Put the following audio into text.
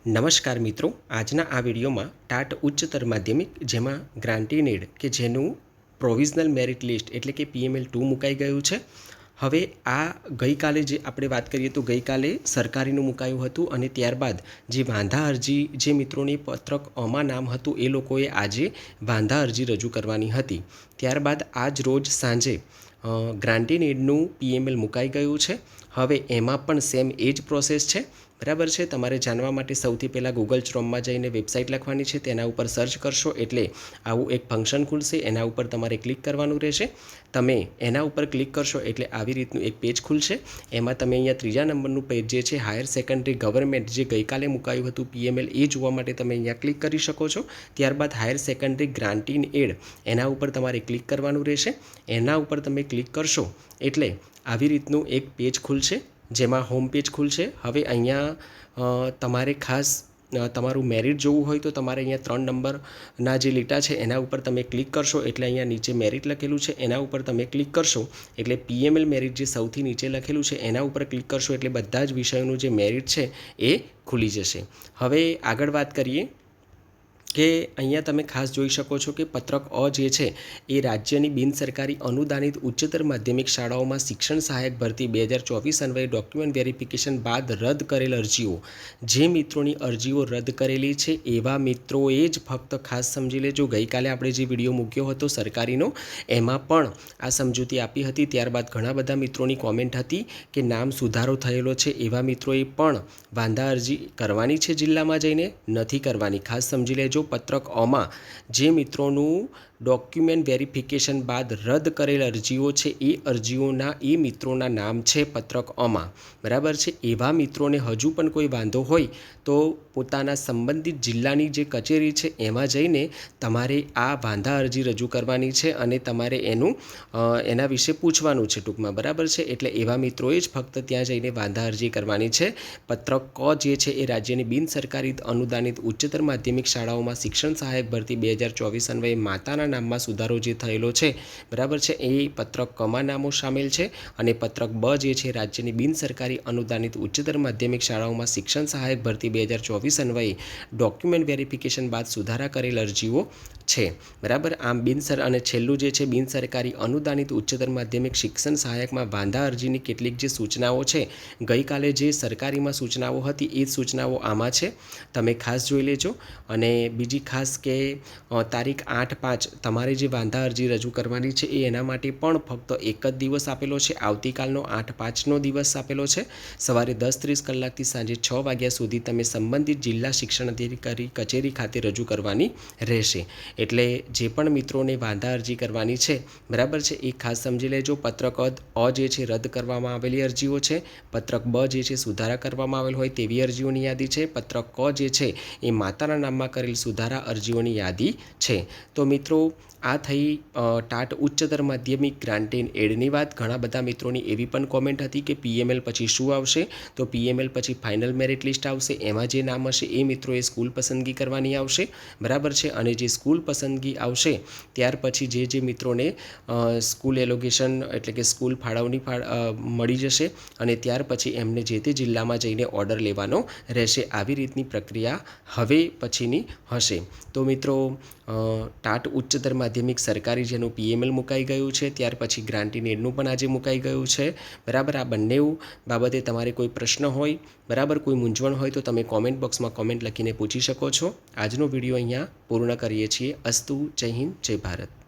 નમસ્કાર મિત્રો, આજના આ વિડીયોમાં ટાટ ઉચ્ચતર માધ્યમિક જેમાં ગ્રાન્ટીનેડ કે જેનું પ્રોવિઝનલ મેરિટ લિસ્ટ એટલે કે PML2 મુકાઈ ગયું છે. હવે આ ગઈકાલે જે આપણે વાત કરીએ તો ગઈકાલે સરકારીનું મુકાયું હતું અને ત્યારબાદ જે વાંધા અરજી જે મિત્રોની પત્રક અમાં નામ હતું એ લોકોએ આજે વાંધા અરજી રજૂ કરવાની હતી. ત્યારબાદ આજ રોજ સાંજે ગ્રાન્ટીનેડનું PML મુકાઈ ગયું છે. હવે એમાં પણ સેમ એ જ પ્રોસેસ છે, બરાબર છે. તમારે જાણવા માટે સૌથી પહેલાં ગૂગલ ક્રોમમાં જઈને વેબસાઇટ લખવાની છે, તેના ઉપર સર્ચ કરશો એટલે આવું એક ફંક્શન ખુલશે. એના ઉપર તમારે ક્લિક કરવાનું રહેશે. તમે એના ઉપર ક્લિક કરશો એટલે આવી રીતનું એક પેજ ખુલશે. એમાં તમે અહીંયા ત્રીજા નંબરનું પેજ જે છે હાયર સેકન્ડરી ગવર્મેન્ટ જે ગઈકાલે મુકાયું હતું PML એ જોવા માટે તમે અહીંયા ક્લિક કરી શકો છો. ત્યારબાદ હાયર સેકન્ડરી ગ્રાન્ટીનેડ એના ઉપર તમારે ક્લિક કરવાનું રહેશે. એના ઉપર તમે ક્લિક કરશો એટલે આવી રીતનું એક પેજ ખુલશે, જેમાં હોમ પેજ ખુલશે. હવે અહીંયા તમારે ખાસ તમારું મેરિટ જોવું હોય તો તમારે અહીંયા 3 નંબરના જે લીટા છે એના ઉપર તમે ક્લિક કરશો એટલે અહીંયા નીચે મેરિટ લખેલું છે એના ઉપર તમે ક્લિક કરશો એટલે PML મેરિટ જે સૌથી નીચે લખેલું છે એના ઉપર ક્લિક કરશો એટલે બધા જ વિષયોનું જે મેરિટ છે એ ખુલી જશે. હવે આગળ વાત કરીએ કે અહીંયા તમે ખાસ જોઈ શકો છો કે પત્રક અ જે છે એ રાજ્યની બિનસરકારી અનુદાનિત ઉચ્ચતર માધ્યમિક શાળાઓમાં શિક્ષણ સહાયક ભરતી 2024 અન્વયે ડોક્યુમેન્ટ વેરિફિકેશન બાદ રદ કરેલ અરજીઓ, જે મિત્રોની અરજીઓ રદ કરેલી છે એવા મિત્રોએ જ ફક્ત ખાસ સમજી લેજો. ગઈકાલે આપણે જે વિડીયો મૂક્યો હતો સરકારીનો એમાં પણ આ સમજૂતી આપી હતી. ત્યારબાદ ઘણા બધા મિત્રોની કોમેન્ટ હતી કે નામ સુધારો થયેલો છે એવા મિત્રોએ પણ વાંધા અરજી કરવાની છે જિલ્લામાં જઈને, નથી કરવાની. ખાસ સમજી લેજો. પત્રક અમાં જે મિત્રોનું ડોક્યુમેન્ટ વેરિફિકેશન બાદ રદ કરેલ અરજીઓ છે એ મિત્રોના નામ છે પત્રક અમાં, બરાબર છે. એવા મિત્રોને હજુ પણ કોઈ વાંધો હોય તો પોતાના સંબંધિત જિલ્લાની જે કચેરી છે એમાં જઈને તમારે આ વાંધા અરજી રજૂ કરવાની છે અને તમારે એના વિશે પૂછવાનું છે ટૂંકમાં, બરાબર છે. એટલે એવા મિત્રોએ જ ફક્ત ત્યાં જઈને વાંધા અરજી કરવાની છે. પત્રક ક જે છે એ રાજ્યની બિનસરકારી અનુદાનિત ઉચ્ચતર માધ્યમિક શાળાઓમાં શિક્ષણ સહાયક ભરતી 2024 અન્વયે માતાના નામમાં સુધારો જે થયેલો છે, બરાબર છે, એ પત્રક કમાં નામો સામેલ છે. અને પત્રક બ જે છે રાજ્યની બિનસરકારી અનુદાનિત ઉચ્ચતર માધ્યમિક શાળાઓમાં શિક્ષણ સહાયક ભરતી 2024 અન્વયે ડોક્યુમેન્ટ વેરિફિકેશન બાદ સુધારા કરેલ અરજીઓ છે, બરાબર. આમ અને છેલ્લું જે છે બિનસરકારી અનુદાનિત ઉચ્ચતર માધ્યમિક શિક્ષણ સહાયકમાં વાંધા અરજીની કેટલીક જે સૂચનાઓ છે, ગઈકાલે જે સરકારીમાં સૂચનાઓ હતી એ સૂચનાઓ આમાં છે, તમે ખાસ જોઈ લેજો. અને બીજી ખાસ કે તારીખ 8/5 તમારે જે વાંધા અરજી રજૂ કરવાની છે એ એના માટે પણ ફક્ત એક જ દિવસ આપેલો છે. આવતીકાલનો 8/5નો દિવસ આપેલો છે. સવારે 10:30 કલાકથી સાંજે 6 વાગ્યા સુધી તમે સંબંધિત જિલ્લા શિક્ષણ અધિકારી કચેરી ખાતે રજૂ કરવાની રહેશે. એટલે જે પણ મિત્રોને વાંધા અરજી કરવાની છે, બરાબર છે, એ ખાસ સમજી લેજો. પત્રક અ જે છે રદ કરવામાં આવેલી અરજીઓ છે. પત્રક બ જે છે સુધારા કરવામાં આવેલ હોય તેવી અરજીઓની યાદી છે. પત્રક ક જે છે એ માતાના નામમાં કરેલ સુધારા અરજીઓની યાદી છે. તો મિત્રો, આ થઈ ટાટ ઉચ્ચતર માધ્યમિક ગ્રાન્ટીનેડની વાત. ઘણા બધા મિત્રોની એવી પણ કોમેન્ટ હતી કે PML પછી શું આવશે, તો PML પછી ફાઇનલ મેરિટ લિસ્ટ આવશે. એમાં જે નામ હશે એ મિત્રોએ સ્કૂલ પસંદગી કરવાની આવશે, બરાબર છે. અને જે સ્કૂલ પસંદગી આવશે ત્યાર પછી જે મિત્રોને સ્કૂલ એલોકેશન એટલે કે સ્કૂલ ફાળવણી મળી જશે અને ત્યાર પછી એમને જે તે જિલ્લામાં જઈને ઓર્ડર લેવાનો રહેશે. આવી રીતની પ્રક્રિયા હવે પછીની હશે. તો મિત્રો, ટાટ ઉચ્ચતર માધ્યમિક સરકારી જેનું PML મુકાઈ ગયું છે, ત્યાર પછી ગ્રાન્ટીનેડનું પણ આજે મુકાઈ ગયું છે, બરાબર. આ બંને બાબતે તમારે કોઈ પ્રશ્ન હોય, બરાબર, કોઈ મૂંઝવણ હોય તો તમે કોમેન્ટ બોક્સમાં કોમેન્ટ લખીને પૂછી શકો છો. આજનો વિડીયો અહીંયા પૂર્ણ કરીએ છીએ. અસ્તુ. જય હિન્દ, જય ભારત.